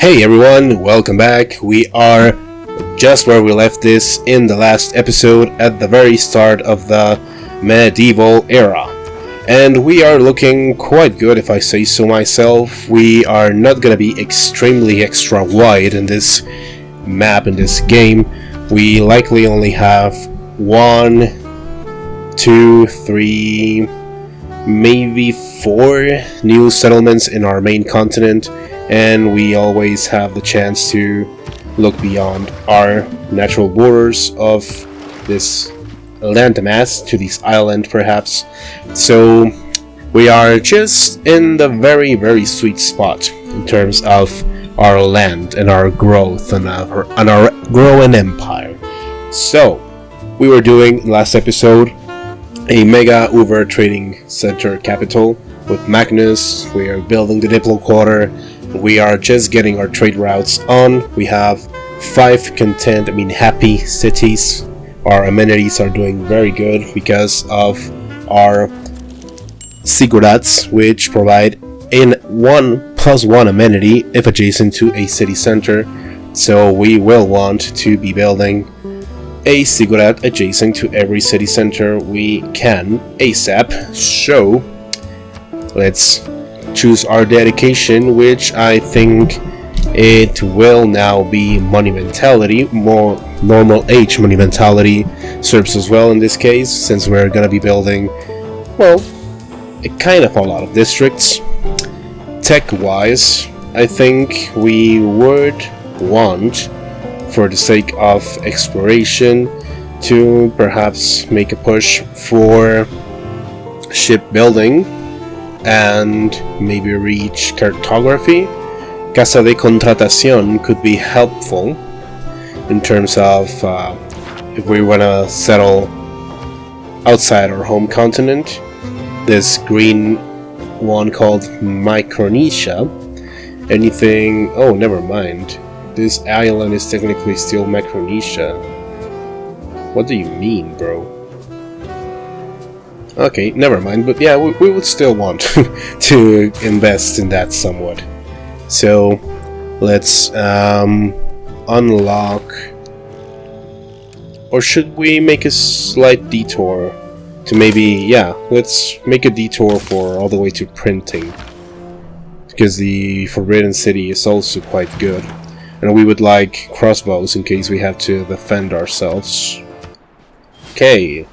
Hey everyone, welcome back. We are just where we left this in the last episode at the very start of the medieval era. And we are looking quite good if I say so myself. We are not gonna be extremely extra wide in this map, in this game. We likely only have 1, 2, 3, maybe 4 new settlements in our main continent. And we always have the chance to look beyond our natural borders of this landmass to this island, perhaps. So we are just in the very sweet spot in terms of our land and our growth and our growing empire. So we were doing last episode a mega Uber trading center capital with Magnus. We are building the Diplo quarter. We are just getting our trade routes on. We have 5 happy cities. Our amenities are doing very good because of our Sigurats, which provide in 1+1 amenity if adjacent to a city center. So we will want to be building a Sigurat adjacent to every city center we can ASAP. So let's choose our dedication, which I think it will now be monumentality. More normal age monumentality serves as well in this case, since we're gonna be building, well, a lot of districts. Tech wise, I think we would want, for the sake of exploration, to perhaps make a push for shipbuilding and maybe reach cartography. Casa de Contratación could be helpful in terms of if we want to settle outside our home continent. This green one called Micronesia. Anything... oh, never mind. This island is technically still Micronesia. What do you mean, bro? Okay, never mind, but yeah, we would still want to invest in that somewhat. So, let's unlock... or should we make a slight detour to maybe... yeah, let's make a detour for all the way to printing. Because the Forbidden City is also quite good. And we would like crossbows in case we have to defend ourselves. Okay.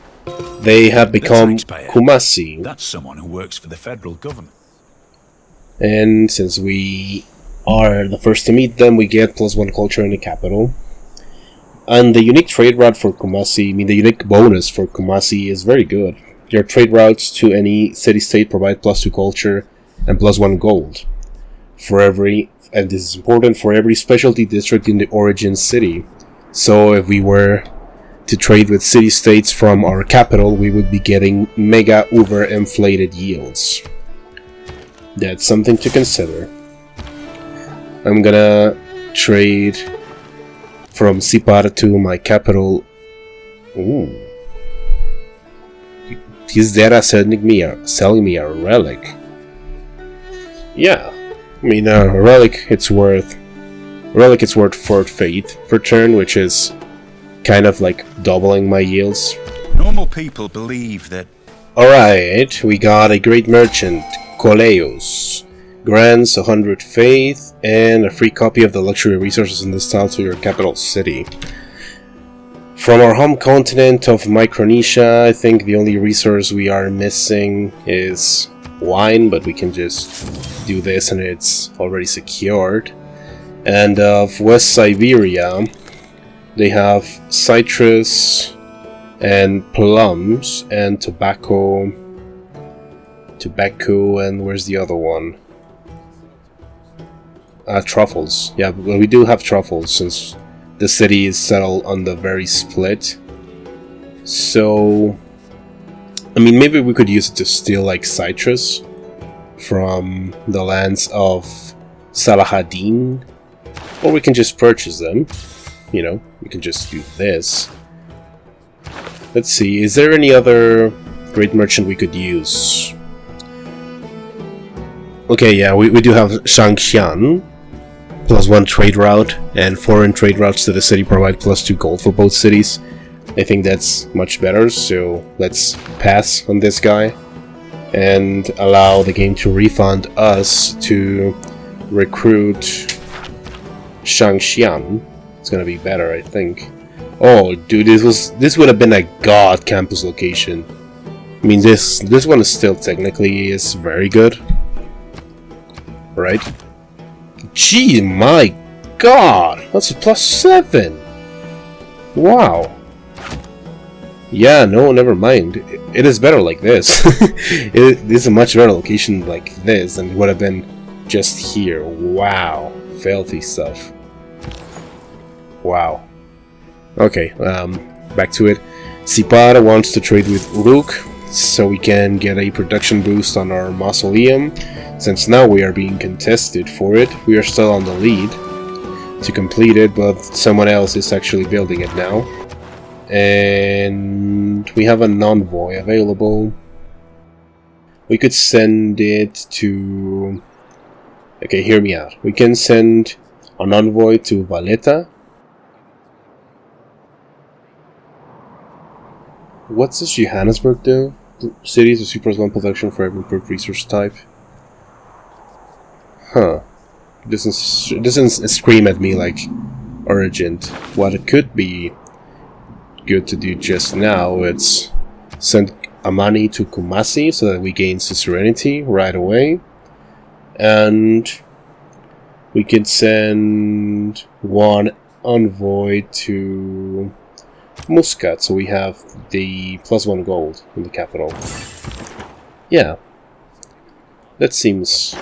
They have become Kumasi. That's someone who works for the federal government. And since we are the first to meet them, we get +1 culture in the capital. And the unique trade route for Kumasi, the unique bonus for Kumasi is very good. Your trade routes to any city-state provide +2 culture and +1 gold. For every, and this is important, for every specialty district in the origin city. So if we were to trade with city-states from our capital, we would be getting mega inflated yields. That's something to consider. I'm gonna trade from Sipar to my capital. Ooh. He's there selling me a relic. Yeah, a relic it's worth 4 faith per turn, which is kind of like doubling my yields. Normal people believe that... Alright, we got a great merchant, Coleus. Grants 100 faith and a free copy of the luxury resources in this style to your capital city. From our home continent of Micronesia, I think the only resource we are missing is wine, but we can just do this and it's already secured. And of West Siberia, they have citrus and plums and tobacco, and where's the other one? Truffles. Yeah, well, we do have truffles since the city is settled on the very split. So, maybe we could use it to steal like citrus from the lands of Salahadin, or we can just purchase them. We can just do this. Let's see, is there any other great merchant we could use? Okay, yeah, we do have Shangxian. +1 trade route, and foreign trade routes to the city provide +2 gold for both cities. I think that's much better, so let's pass on this guy and allow the game to refund us to recruit Shangxian. It's gonna be better, I think. Oh, dude, this would have been a god campus location. I mean, this one is still technically is very good, right? Gee, my god, that's a +7. Wow. Yeah, no, never mind. It is better like this. This is a much better location like this than it would have been just here. Wow, filthy stuff. Wow. Okay, back to it. Sipar wants to trade with Uruk, so we can get a production boost on our Mausoleum. Since now we are being contested for it, we are still on the lead to complete it, but someone else is actually building it now. And we have an envoy available. We could send it to... Okay, hear me out. We can send an envoy to Valletta. What's this Johannesburg do? The city is a +1 production for every improved resource type. Huh. It doesn't scream at me like urgent. What it could be good to do just now, it's send Amani to Kumasi so that we gain suzerainty right away. And we could send one envoy to Muscat, so we have the +1 gold in the capital. Yeah, that seems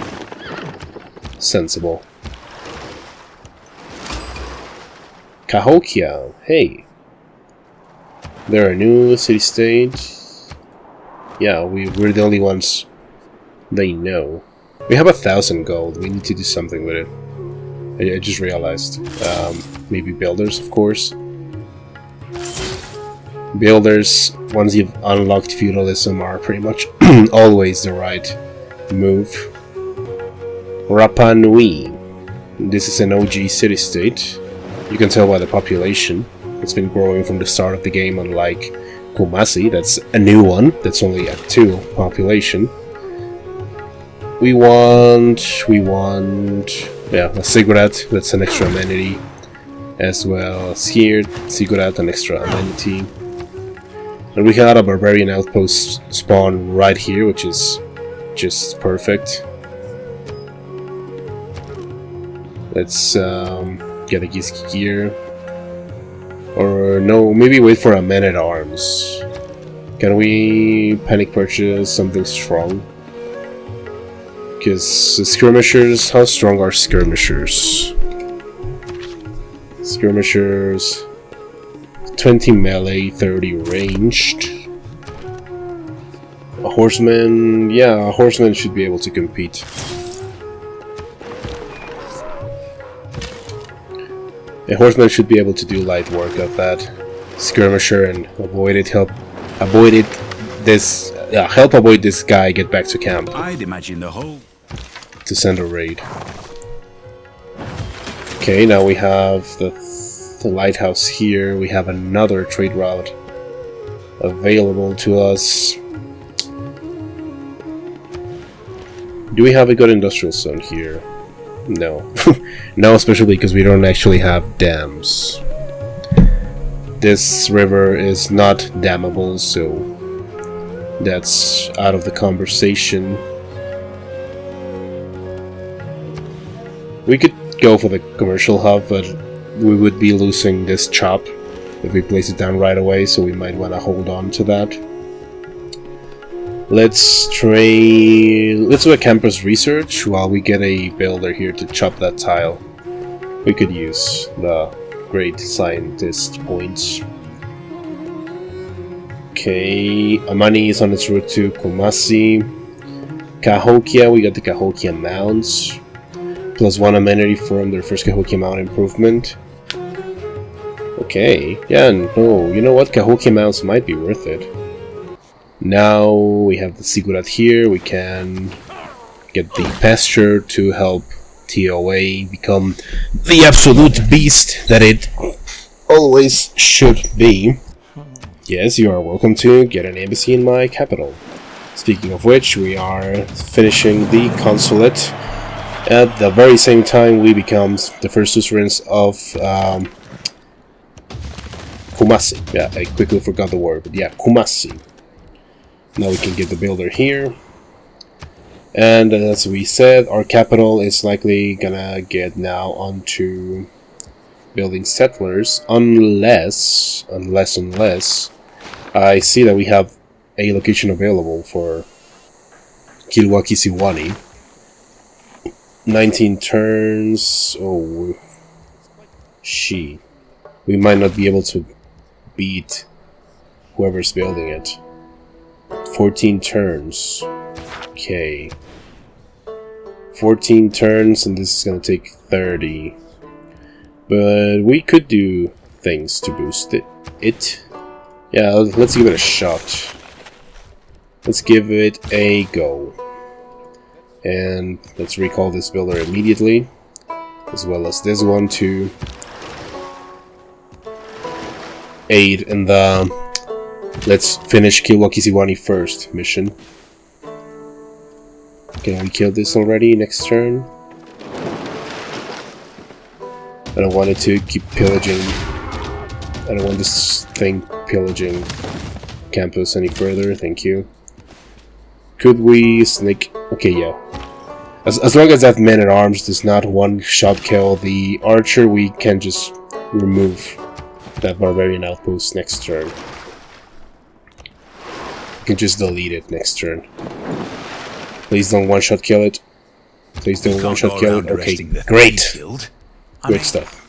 sensible. Cahokia, hey, they're a new city-state. Yeah, we're the only ones they know. We have 1,000 gold. We need to do something with it. I just realized. Maybe builders, of course. Builders, once you've unlocked feudalism, are pretty much always the right move. Rapa Nui. This is an OG city-state. You can tell by the population. It's been growing from the start of the game, unlike Kumasi. That's a new one. That's only at 2 population. We want yeah, a Sigurd. That's an extra amenity. As well as here, Sigurd, an extra amenity. And we had a barbarian outpost spawn right here, which is just perfect. Let's get a Gizki gear. Or no, maybe wait for a man-at-arms. Can we panic purchase something strong? Because skirmishers, how strong are skirmishers? Skirmishers, 20 melee, 30 ranged. A horseman, yeah, a horseman should be able to compete. A horseman should be able to do light work of that skirmisher and help avoid this guy get back to camp. I'd imagine the whole... To send a raid. Okay, now we have the lighthouse here. We have another trade route available to us. Do we have a good industrial zone here? No. No, especially because we don't actually have dams. This river is not dammable, so that's out of the conversation. We could go for the commercial hub, but we would be losing this chop if we place it down right away, so we might want to hold on to that. Let's do a campus research while we get a builder here to chop that tile. We could use the great scientist points. Okay, Amani is on its route to Kumasi. Cahokia, we got the Cahokia Mounds. +1 amenity from their first Cahokia Mount improvement. Okay, yeah, no, you know what? Cahokia Mounds might be worth it. Now we have the Sigurd here. We can get the pasture to help TOA become the absolute beast that it always should be. Yes, you are welcome to get an embassy in my capital. Speaking of which, we are finishing the consulate. At the very same time, we become the first suzerains of Kumasi. Yeah, I quickly forgot the word, but yeah, Kumasi. Now we can get the builder here. And as we said, our capital is likely gonna get now onto building settlers, unless I see that we have a location available for Kilwa Kisiwani. 19 turns. Oh, we might not be able to beat whoever's building it. 14 turns. Okay. 14 turns, and this is gonna take 30. But we could do things to boost it. Yeah, let's give it a shot. Let's give it a go. And let's recall this builder immediately, as well as this one to aid in the let's finish Kilwa Kisiwani first mission. Can we kill this already next turn? I don't want it to keep pillaging. I don't want this thing pillaging campus any further, thank you. Could we snake... Okay, yeah. As long as that man-at-arms does not one-shot kill the archer, we can just remove that barbarian outpost next turn. We can just delete it next turn. Please don't one-shot kill it. Please don't one-shot kill it. Okay, great. Great stuff.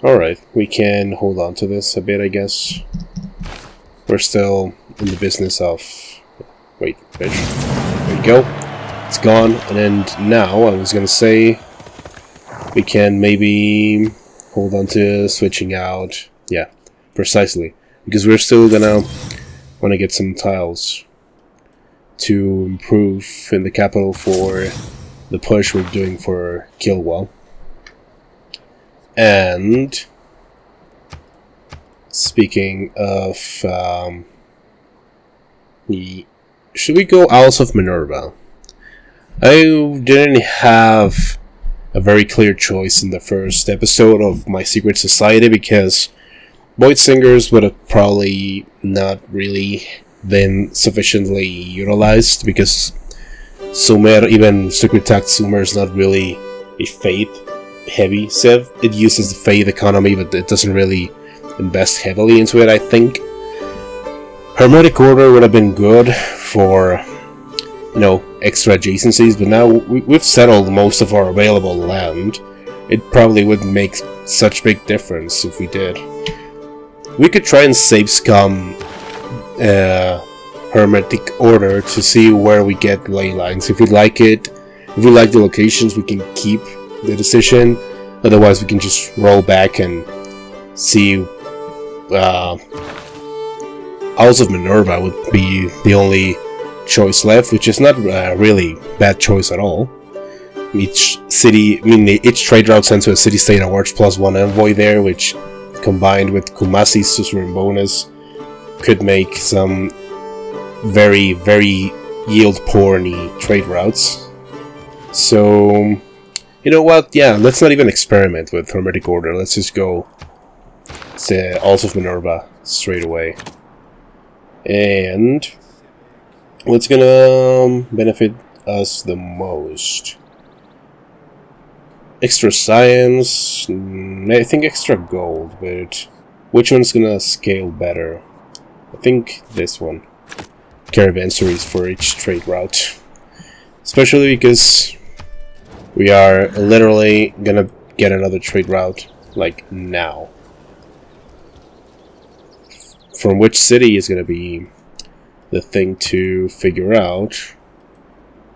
Alright, we can hold on to this a bit, I guess. We're still in the business of... Wait, fish. There we go. It's gone. And then now, I was gonna say... We can maybe hold on to switching out. Yeah, precisely. Because we're still gonna want to get some tiles to improve in the capital for the push we're doing for Kilwa. And speaking of, should we go Owls of Minerva? I didn't have a very clear choice in the first episode of my Secret Society because Void Singers would have probably not really been sufficiently utilized because Sumer, even Suktritakt Sumer, is not really a faith heavy civ. It uses the faith economy, but it doesn't really invest heavily into it, I think. Hermetic Order would have been good for, you know, extra adjacencies, but now we've settled most of our available land. It probably wouldn't make such big difference if we did. We could try and save scum Hermetic Order to see where we get ley lines. If we like it, if we like the locations, we can keep the decision. Otherwise, we can just roll back and see. Owls of Minerva would be the only choice left, which is not really bad choice at all. Each trade route sends to a city-state awards +1 envoy there, which combined with Kumasi's suzerain bonus could make some very, very yield-poor trade routes. So, you know what? Yeah, let's not even experiment with Hermetic Order. Let's just go Owls of Minerva straight away. And what's gonna benefit us the most? Extra science, I think extra gold, but which one's gonna scale better? I think this one. Caravansaries for each trade route. Especially because we are literally gonna get another trade route, like, now. From which city is gonna be the thing to figure out.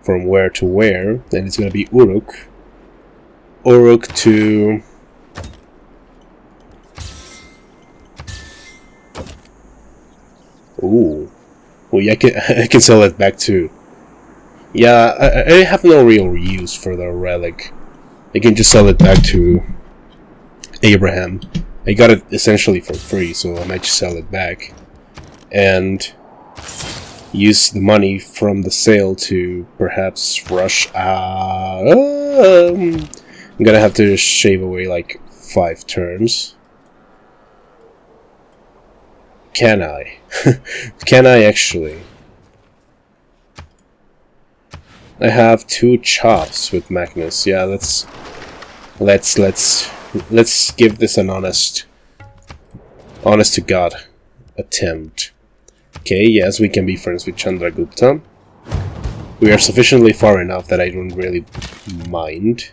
From where to where, then it's gonna be Uruk. Uruk to... Ooh. Well, yeah, I can sell it back to Yeah, I have no real use for the relic. I can just sell it back to Abraham. I got it essentially for free, so I might just sell it back. And use the money from the sale to perhaps rush... I'm gonna have to shave away like 5 turns. Can I? Can I actually? I have 2 chops with Magnus. Yeah, let's give this an honest to God attempt. Okay, yes, we can be friends with Chandragupta. We are sufficiently far enough that I don't really mind.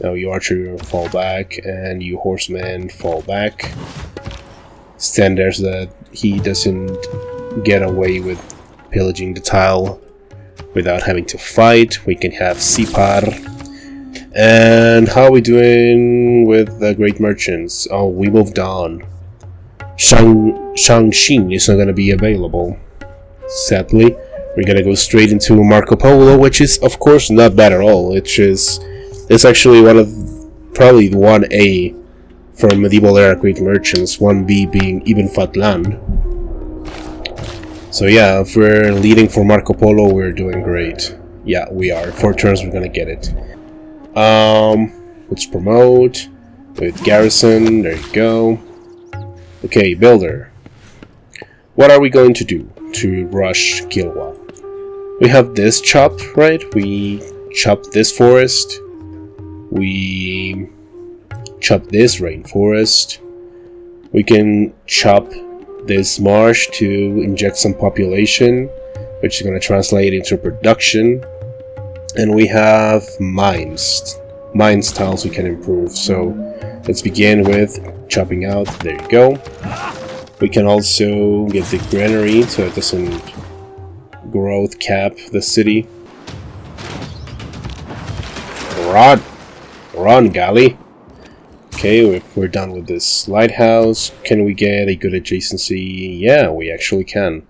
Now you archer fall back, and you horseman fall back. Stand there so that he doesn't get away with pillaging the tile without having to fight. We can have Sipar. And how are we doing with the great merchants? Oh, we moved on. Shangxin is not going to be available. Sadly, we're going to go straight into Marco Polo, which is of course not bad at all. It's actually one of probably 1A for medieval era great merchants, 1B being Ibn Fatlan. So yeah, if we're leading for Marco Polo, we're doing great. Yeah, we are. 4 turns, we're gonna get it. Let's promote with garrison. There you go. Okay, builder. What are we going to do to rush Kilwa? We have this chop, right? We chop this forest. We chop this rainforest. We can chop this marsh to inject some population, which is going to translate into production. And we have mines tiles we can improve. So let's begin with chopping out. There you go. We can also get the granary so it doesn't growth cap the city. Run, galley. Okay, if we're done with this lighthouse, can we get a good adjacency? Yeah, we actually can.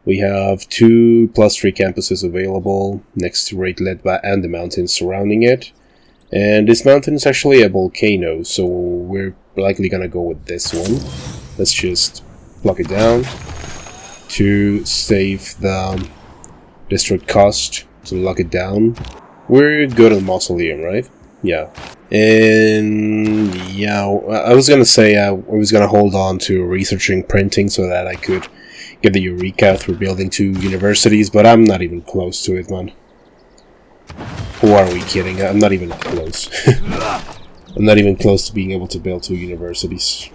We have 2 + 3 campuses available next to Great Ledba and the mountains surrounding it. And this mountain is actually a volcano, so we're likely gonna go with this one. Let's just block it down to save the district cost to lock it down. We're good on Mausoleum, right? Yeah. And yeah, I was gonna say I was gonna hold on to researching printing so that I could get the Eureka through building 2 universities, but I'm not even close to it, man. Who are we kidding? I'm not even close. I'm not even close to being able to build 2 universities.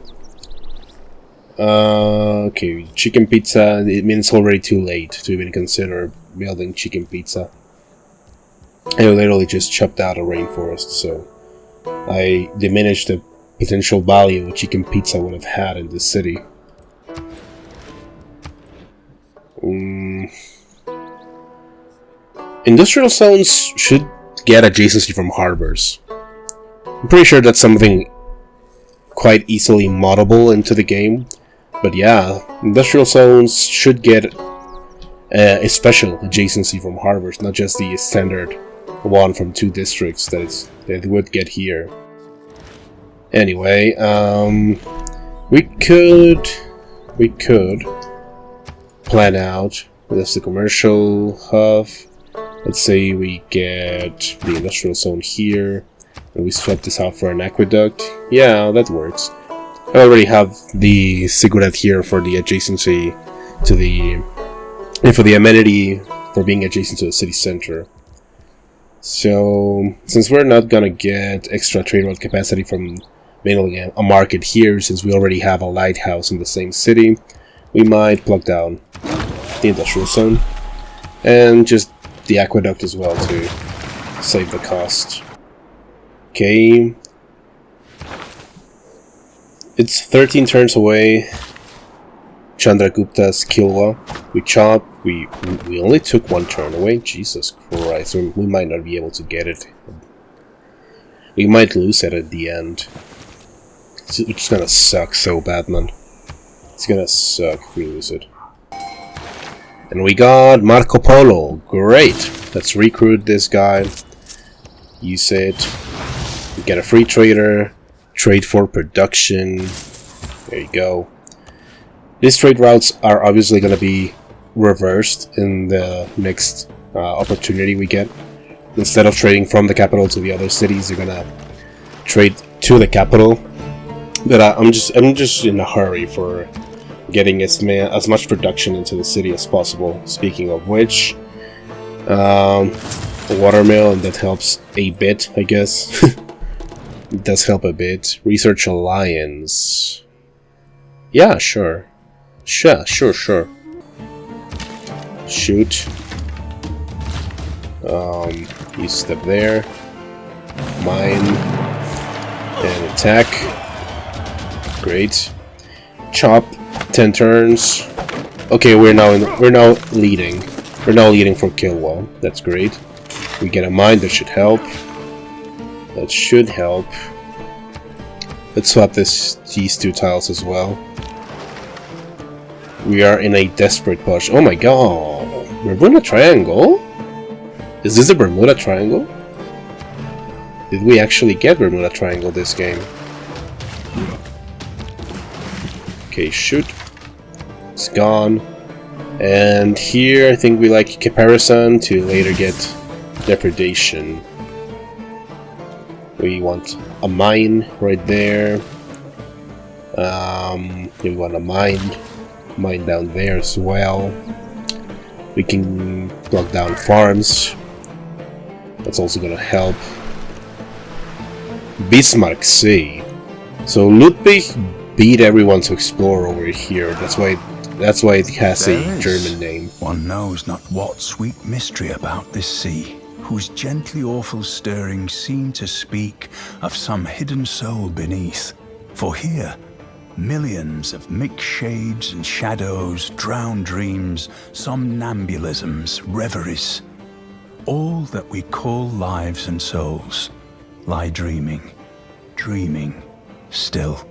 Okay, chicken pizza. It means it's already too late to even consider building chicken pizza. I literally just chopped out a rainforest, so I diminished the potential value chicken pizza would have had in this city. Industrial zones should get adjacency from harbors. I'm pretty sure that's something quite easily moddable into the game. But yeah, industrial zones should get a special adjacency from harbors, not just the standard one from 2 districts that it would get here. Anyway, we could plan out this the commercial hub. Let's say we get the industrial zone here, and we swap this out for an aqueduct. Yeah, that works. I already have the Sigurat here for the adjacency to the... for the amenity for being adjacent to the city center. So, since we're not gonna get extra trade road capacity from mainly a market here, since we already have a lighthouse in the same city, we might plug down the industrial zone. And just the aqueduct as well to save the cost. Okay. It's 13 turns away. Chandragupta's Kilwa. We chop. We only took 1 turn away. Jesus Christ. We might not be able to get it. We might lose it at the end. It's gonna suck so bad, man. It's gonna suck if we lose it. And we got Marco Polo. Great. Let's recruit this guy. Use it. We get a free trader. Trade for production. There you go. These trade routes are obviously going to be reversed in the next opportunity we get. Instead of trading from the capital to the other cities, you're going to trade to the capital. But I'm just in a hurry for getting as much production into the city as possible. Speaking of which, a watermill, and that helps a bit, I guess. It does help a bit. Research Alliance. Yeah, sure. Sure. Shoot. You step there. Mine. And attack. Great. Chop. 10 turns. Okay, we're now leading. We're now leading for Kilwa. That's great. We get a mine that should help. Let's swap these two tiles as well. We are in a desperate push. Oh my god! Bermuda Triangle? Is this a Bermuda Triangle? Did we actually get Bermuda Triangle this game? Okay, shoot. It's gone. And here I think we like Caparison to later get Depredation. We want a mine right there. We want a mine down there as well. We can block down farms. That's also gonna help. Bismarck Sea. So Ludwig beat everyone to explore over here. That's why it has a German name. One knows not what sweet mystery about this sea, whose gently awful stirrings seem to speak of some hidden soul beneath. For here, millions of mixed shades and shadows, drowned dreams, somnambulisms, reveries, all that we call lives and souls, lie dreaming still.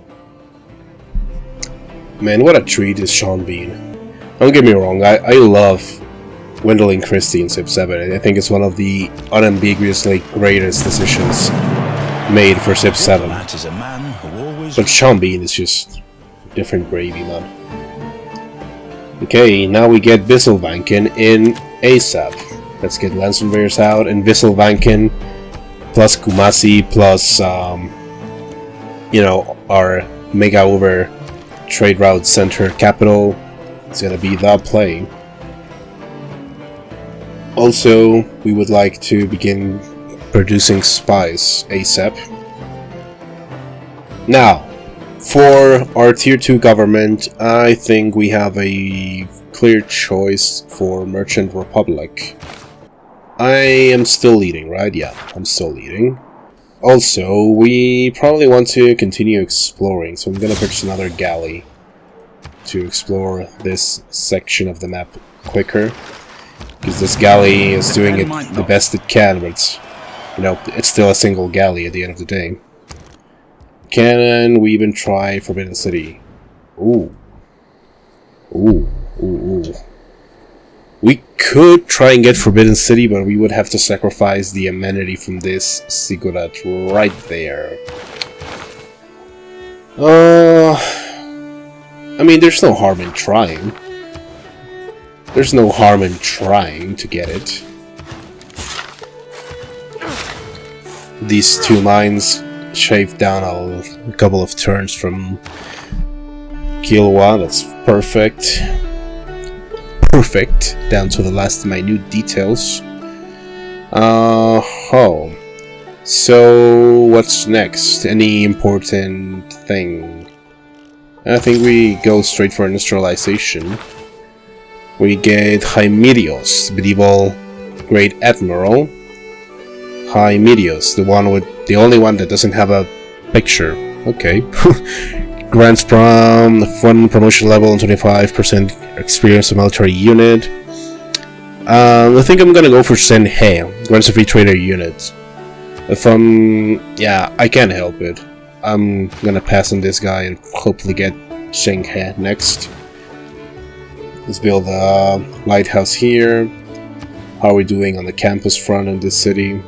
Man, what a treat is Sean Bean. Don't get me wrong, I love Gwendolyn Christie in Civ 7. I think it's one of the unambiguously greatest decisions made for Civ 7. But Sean Bean is just different gravy, man. Okay, now we get Visselvanken in ASAP. Let's get Land Surveyors out, and Visselvanken plus Kumasi plus, our mega over trade route center capital. It's gonna be the play. Also, we would like to begin producing spies ASAP. Now, for our tier 2 government, I think we have a clear choice for Merchant Republic. I am still leading, right? Yeah, I'm still leading. Also, we probably want to continue exploring, so I'm gonna purchase another galley to explore this section of the map quicker. Because this galley is doing it the best it can, but it's still a single galley at the end of the day. Can we even try Forbidden City? Ooh. We could try and get Forbidden City, but we would have to sacrifice the amenity from this ziggurat right there. I mean, there's no harm in trying. There's no harm in trying to get it. These two mines shaved down a couple of turns from Kilwa. That's perfect. Perfect, down to the last minute details. So what's next? Any important thing? I think we go straight for industrialization. We get Hymedios, medieval great admiral. Hymedios, the only one that doesn't have a picture. Okay. Grants from the fun promotion level and 25% experience to military unit. I think I'm gonna go for Senhe. Grants a free trader unit. Yeah, I can't help it. I'm gonna pass on this guy and hopefully get Senhe next. Let's build a lighthouse here. How are we doing on the campus front in this city?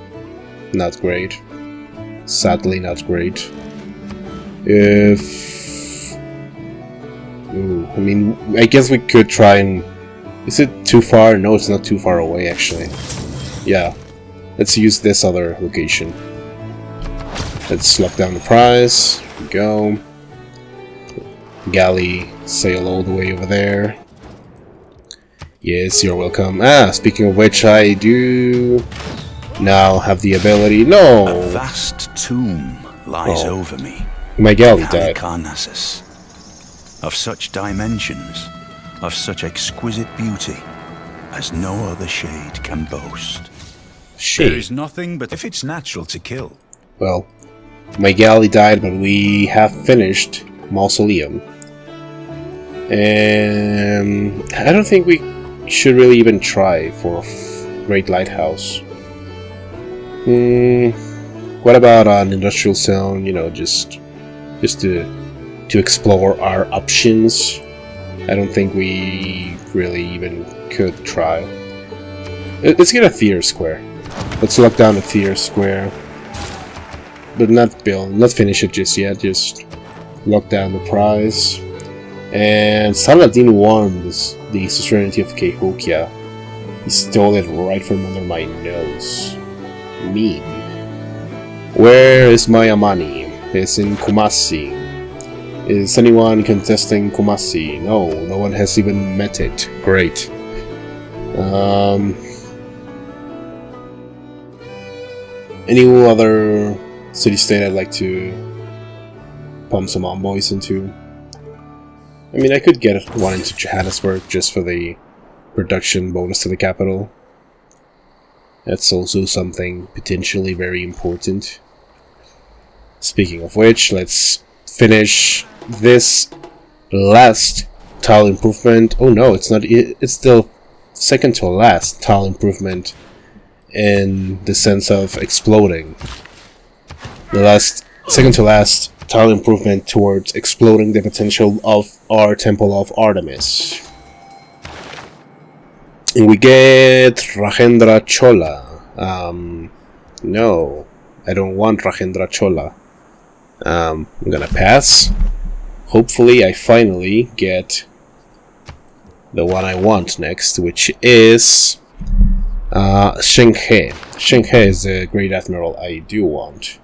Not great. Sadly, not great. I mean, I guess we could try and... Is it too far? No, it's not too far away, actually. Yeah. Let's use this other location. Let's lock down the price. Here we go. Galley, sail all the way over there. Yes, you're welcome. Ah, speaking of which, I do now have the ability... No! A vast tomb lies over me. My galley died. Halicarnasus. Of such dimensions, of such exquisite beauty, as no other shade can boast. Shade? There is nothing but if it's natural to kill. Well, my galley died, but we have finished Mausoleum. And I don't think we should really even try for a Great Lighthouse. What about an industrial zone? You know, just to explore our options. I don't think we really even could try. Let's get a theater square. Let's lock down the theater square, but not build. Not finish it just yet. Just lock down the prize. And Saladin won the suzerainty of Cahokia. He stole it right from under my nose. Mean. Where is my Amani? It's in Kumasi. Is anyone contesting Kumasi? No, no one has even met it. Great. Any other city-state I'd like to pump some envoys into? I mean, I could get one into Johannesburg just for the production bonus to the capital. That's also something potentially very important. Speaking of which, let's finish this last tile improvement. Oh no, it's not. It's still second to last tile improvement in the sense of exploding. The second to last tile improvement towards exploding the potential of our Temple of Artemis. And we get Rajendra Chola. No, I don't want Rajendra Chola. I'm gonna pass. Hopefully I finally get the one I want next, which is Sheng He. Sheng He is the Great Admiral I do want.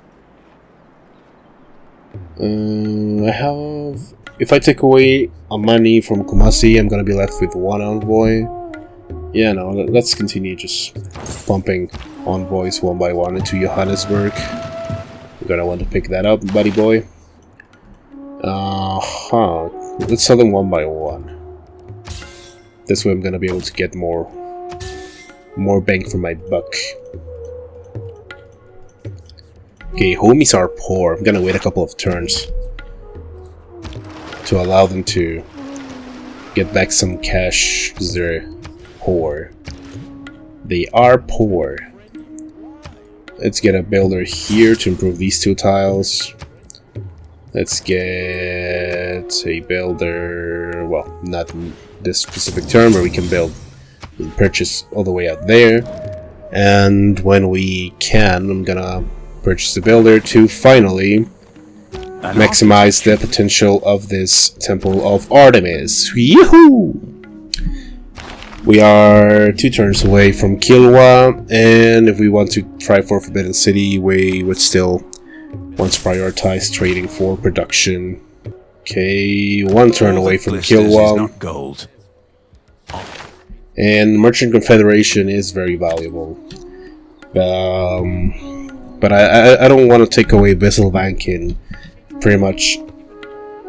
I have... If I take away Amani from Kumasi, I'm gonna be left with one envoy. Yeah, no, let's continue just pumping envoys one by one into Johannesburg. You're gonna want to pick that up, buddy boy. Let's sell them one by one. This way I'm gonna be able to get more bang for my buck. Okay, homies are poor. I'm gonna wait a couple of turns to allow them to get back some cash because they're poor. They are poor. Let's get a builder here to improve these two tiles. Let's get a builder, well, not in this specific term, where we can build and purchase all the way out there. And when we can, I'm gonna purchase the builder to finally maximize the potential of this Temple of Artemis. Yahoo! We are 2 turns away from Kilwa, and if we want to try for Forbidden City, we would still want to prioritize trading for production. Okay, 1 turn away from Kilwa. Not gold. And Merchant Confederation is very valuable. But I don't want to take away Visselvankin pretty much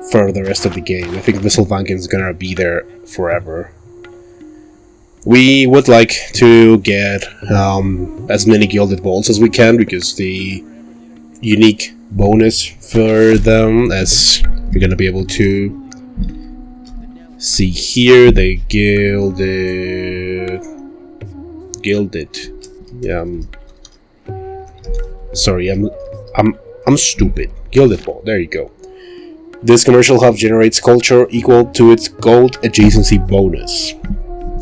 for the rest of the game. I think Visselvankin is gonna be there forever. We would like to get as many gilded bolts as we can, because the unique bonus for them, as you're gonna be able to see here, they gilded. Sorry, I'm stupid. Gilded bolt. There you go. This commercial hub generates culture equal to its gold adjacency bonus.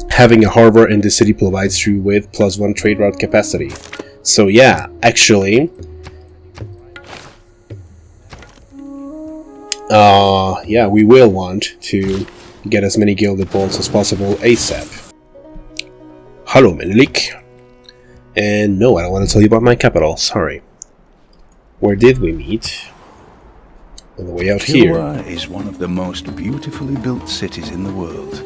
Having a harbor in the city provides you with +1 trade route capacity. So yeah, actually, yeah, we will want to get as many gilded bolts as possible ASAP. Hello, Menelik. And no, I don't want to tell you about my capital, sorry. Where did we meet? On the way out here. Kilwa is one of the most beautifully built cities in the world.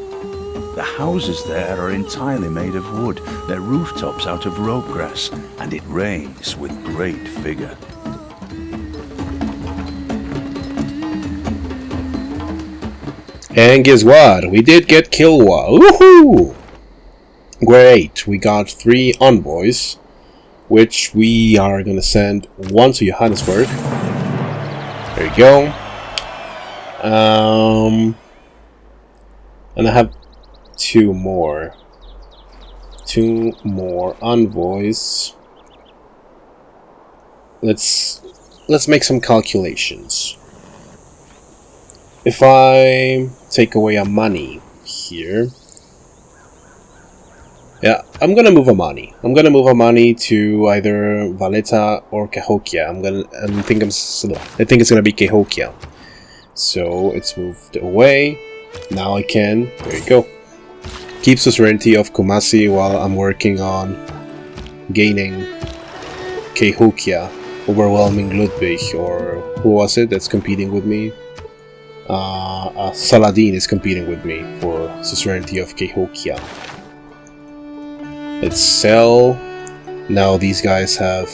The houses there are entirely made of wood, their rooftops out of rope grass, and it rains with great vigor. And guess what? We did get Kilwa. Woohoo! Great, we got 3 envoys, which we are gonna send one to Johannesburg. There you go. And I have 2 more. 2 more envoys. Let's make some calculations. If I take away a money here, yeah, I'm gonna move Amani. I'm gonna move Amani to either Valletta or Cahokia. I think it's gonna be Cahokia. So it's moved away. Now I can. There you go. Keep suzerainty of Kumasi while I'm working on gaining Cahokia, overwhelming Ludwig, or who was it that's competing with me? Saladin is competing with me for suzerainty of Cahokia. Let's sell. Now these guys have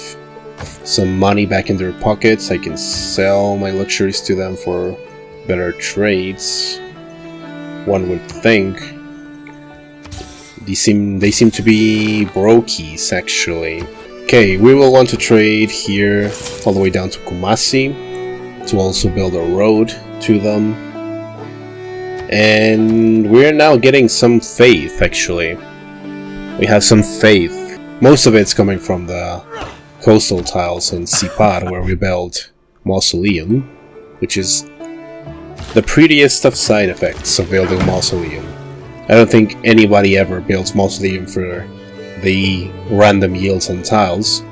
some money back in their pockets. I can sell my luxuries to them for better trades. One would think. They seem to be brokies, actually. Okay, we will want to trade here all the way down to Kumasi to also build a road to them. And we're now getting some faith, actually. We have some faith. Most of it's coming from the coastal tiles in Sipar, where we built Mausoleum, which is the prettiest of side effects of building Mausoleum. I don't think anybody ever builds Mausoleum for the random yields on tiles,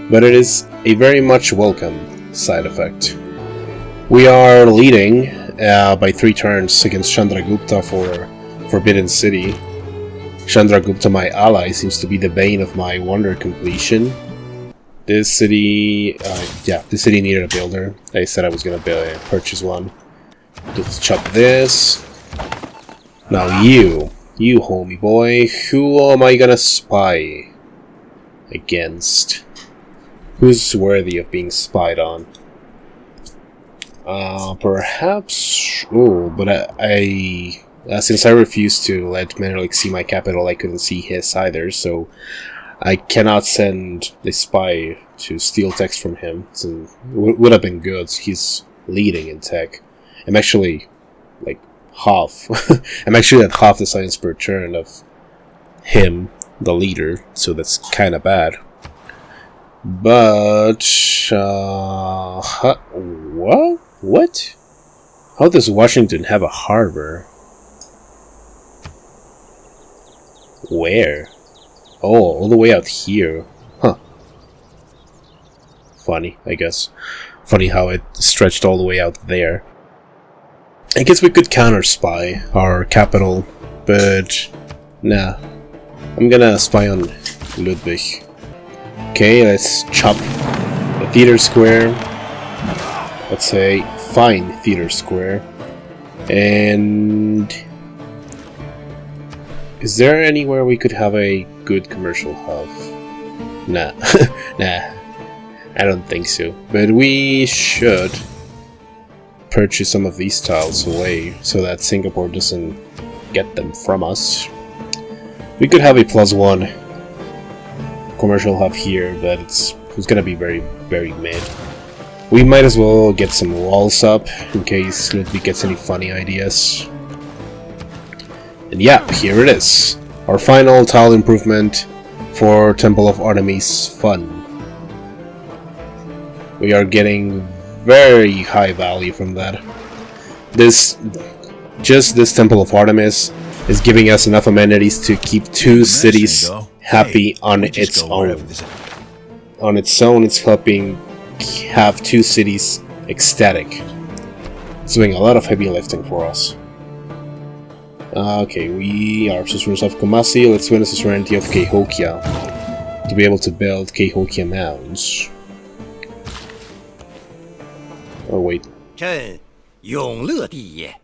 but it is a very much welcome side effect. We are leading by 3 turns against Chandragupta for Forbidden City. Chandragupta, my ally, seems to be the bane of my wonder completion. This city, this city needed a builder. I said I was gonna purchase one. Let's chop this. Now you homie boy, who am I gonna spy against? Who's worthy of being spied on? Perhaps. Oh, but I since I refused to let Menelik see my capital, I couldn't see his either, so I cannot send the spy to steal text from him. So it would have been good. He's leading in tech. I'm actually like half. I'm actually at half the science per turn of him, the leader. So that's kind of bad. But what? How does Washington have a harbor? Where? Oh, all the way out here. Huh. Funny, I guess. Funny how it stretched all the way out there. I guess we could counter-spy our capital, but nah. I'm gonna spy on Ludwig. Okay, let's chop the theater square. Let's say fine theater square. And is there anywhere we could have a good commercial hub? Nah. Nah. I don't think so. But we should purchase some of these tiles away so that Singapore doesn't get them from us. We could have a +1 commercial hub here, but it's gonna be very, very mid. We might as well get some walls up in case Ludwig gets any funny ideas. And yeah, here it is. Our final tile improvement for Temple of Artemis Fun. We are getting very high value from that. this Temple of Artemis is giving us enough amenities to keep 2 cities happy on its own. On its own, it's helping have 2 cities ecstatic. It's doing a lot of heavy lifting for us. Okay, we are suzerains of Kumasi. Let's win the suzerainty of Cahokia to be able to build Cahokia mounds. Oh wait. 朕永乐帝也，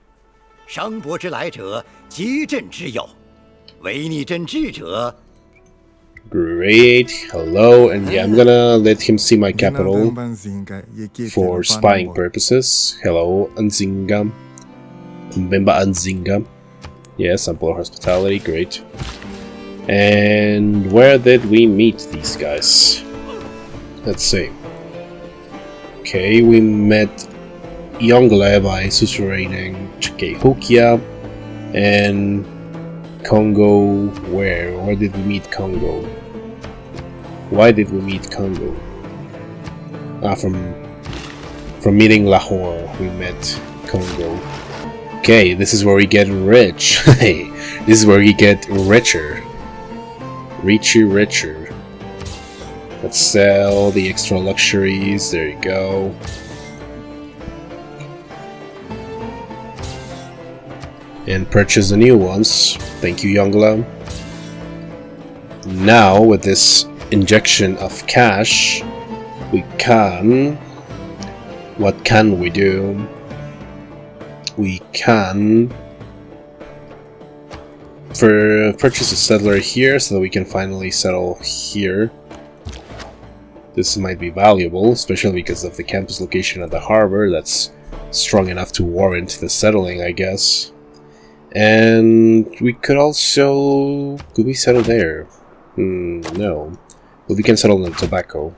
商伯之来者，皆朕之友；违逆朕制者。 Great, hello, and yeah, I'm gonna let him see my capital for spying purposes. Hello, Anzinga. Mbemba Anzinga. Yes, Ample Hospitality, great. And where did we meet these guys? Let's see. Okay, we met Yongle by suzeraining Cahokia, and Congo, where? Where did we meet Congo? Why did we meet Congo? Ah, from meeting Lahore, we met Congo. Okay, this is where we get rich. Hey, this is where we get richer. Richer. Let's sell the extra luxuries. There you go. And purchase the new ones. Thank you, Yongla. Now, with this injection of cash, we can... What can we do? We can... purchase a settler here so that we can finally settle here. This might be valuable, especially because of the campus location at the harbor. That's strong enough to warrant the settling, I guess. And we could also... Could we settle there? No. But we can settle in tobacco.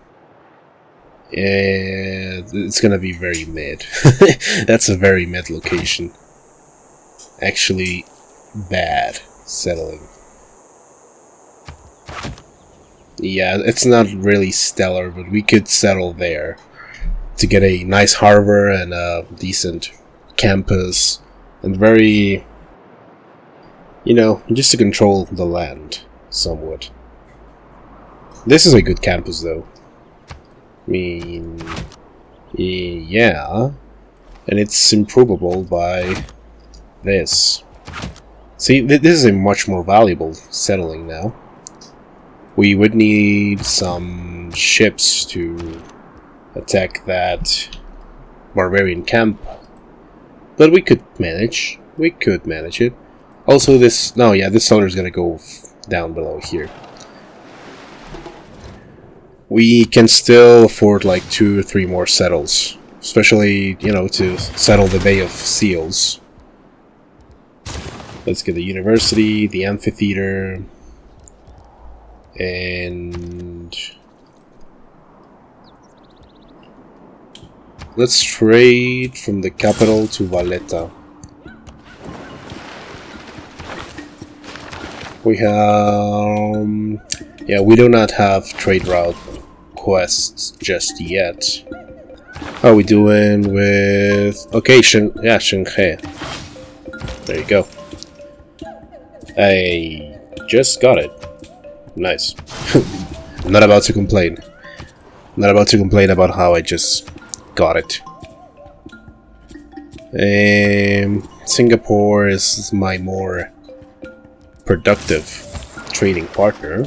And it's gonna be very mid. That's a very mid location. Actually, bad settling. Yeah, it's not really stellar, but we could settle there to get a nice harbor and a decent campus and very, you know, just to control the land somewhat. This is a good campus though. I mean, yeah, and it's improvable by this. See, this is a much more valuable settling now. We would need some ships to attack that barbarian camp, but we could manage. We could manage it. Also, this... No, yeah, this settler is gonna go down below here. We can still afford like 2 or 3 more settles, especially, you know, to settle the Bay of Seals. Let's get the university, the amphitheater, and let's trade from the capital to Valletta. We have... yeah, we do not have trade route quests just yet. How are we doing with... Okay, Shanghai. There you go. I just got it. Nice. I'm not about to complain. I'm not about to complain about how I just got it. Singapore is my more productive trading partner.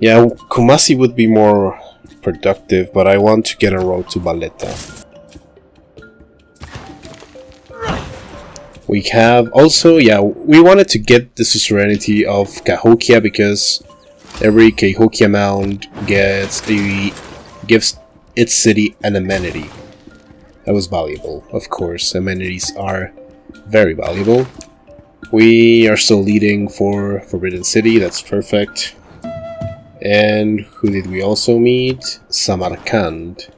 Yeah, Kumasi would be more productive, but I want to get a road to Valletta. We have also, yeah, we wanted to get the suzerainty of Cahokia because every Cahokia mound gives its city an amenity. That was valuable, of course. Amenities are very valuable. We are still leading for Forbidden City, that's perfect. And who did we also meet? Samarkand.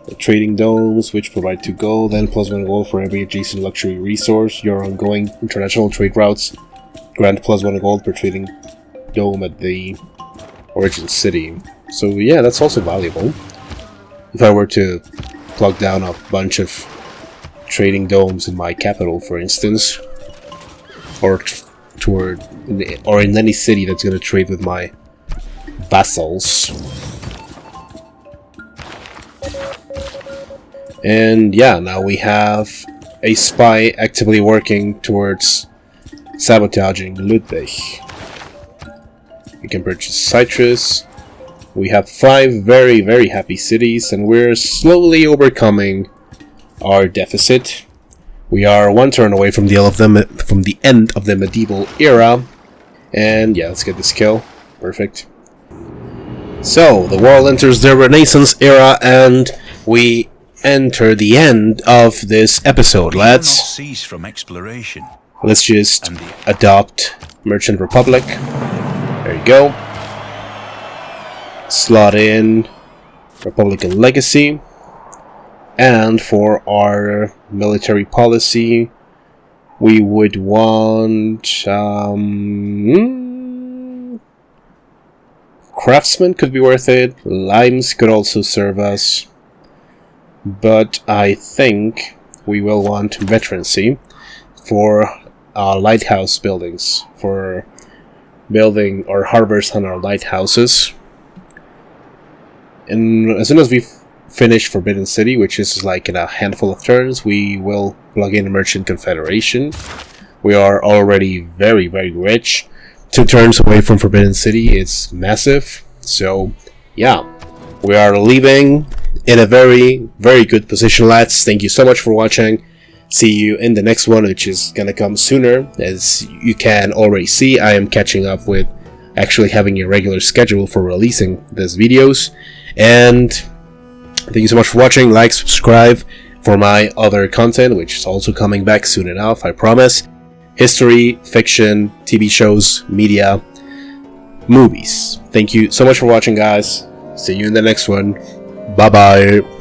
The trading domes, which provide 2 gold, and +1 gold for every adjacent luxury resource. Your ongoing international trade routes grant +1 gold per trading dome at the origin city. So yeah, that's also valuable. If I were to plug down a bunch of trading domes in my capital, for instance, or in any city that's gonna trade with my vassals. And yeah, now we have a spy actively working towards sabotaging Ludwig. We can purchase citrus. We have 5 very, very happy cities, and we're slowly overcoming our deficit. We are 1 turn away from the end of the medieval era. And yeah, let's get this kill. Perfect. So, the world enters the Renaissance era, and we enter the end of this episode, lads. Cease from exploration. Let's just adopt Merchant Republic. There you go. Slot in Republican Legacy. And for our military policy, we would want Craftsmen could be worth it. Limes could also serve us. But I think we will want veterancy for lighthouse buildings. For building or harvest on our lighthouses. And as soon as we finish Forbidden City, which is like in a handful of turns, we will plug in Merchant Confederation. We are already very, very rich. 2 turns away from Forbidden City is massive. So, yeah, we are leaving in a very, very good position, lads. Thank you so much for watching. See you in the next one, which is gonna come sooner. As you can already see, I am catching up with actually having a regular schedule for releasing these videos. And thank you so much for watching. Like, subscribe for my other content, which is also coming back soon enough, I promise. History, fiction, TV shows, media, movies. Thank you so much for watching, guys. See you in the next one. Bye bye.